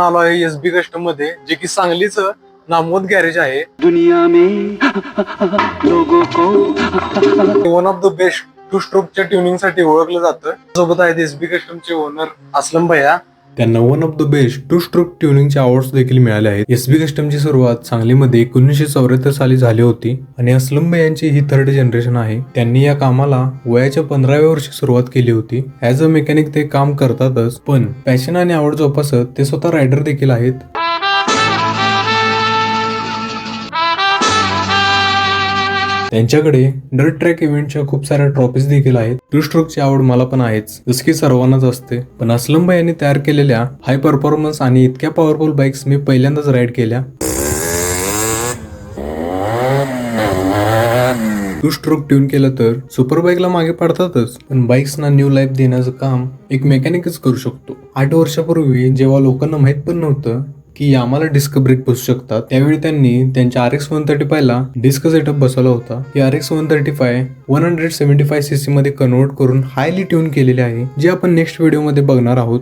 आलो आहे SB custom मध्ये, जे की सांगलीच नामवंत गॅरेज आहे. दुनिया में लोगों को one of the best two स्ट्रोकच्या ट्युनिंग साठी ओळखलं जातं. सोबत आहेत एसबी कस्टमचे ओनर असलम भैया. त्यांना one of the best two stroke ट्युनिंगचे अवॉर्ड्स देखील मिळाले आहेत. एसबी कस्टमची सुरुवात सांगलीमध्ये 1974 साली झाली होती आणि असलम भैयांची ही थर्ड जनरेशन आहे. त्यांनी या कामाला वयाच्या 15व्या वर्षी सुरुवात केली होती. ऍज अ मेकॅनिक ते काम करतातच, पण पॅशन आणि आवड जोपासत ते स्वतः रायडर देखील आहेत. त्यांच्याकडे डर्ट ट्रॅक इव्हेंटच्या खूप साऱ्या ट्रॉफीज देखील आहेत. टू स्ट्रोकची आवड मला पण आहेच, जसं की सर्वांनाच असते. पण असलम भाई यांनी तयार केलेल्या हाय परफॉर्मन्स आणि इतक्या पॉवरफुल बाईक्स मी पहिल्यांदाच राईड केल्या. टू स्ट्रोक ट्यून केलं तर सुपर बाईकला मागे पडतातच, पण बाईक्सना न्यू लाईफ देण्याचं काम एक मेकॅनिकच करू शकतो. 8 वर्षापूर्वी जेव्हा लोकांना माहित पण नव्हतं की यामाला डिस्क ब्रेक बसू शकतात, त्यावेळी त्यांनी त्यांच्या RX 135 ला डिस्क सेटअप बसवला होता. ही RX 135 175cc मध्ये कन्वर्ट करून हायली ट्यून केलेली आहे, जे आपण नेक्स्ट व्हिडिओ मध्ये बघणार आहोत.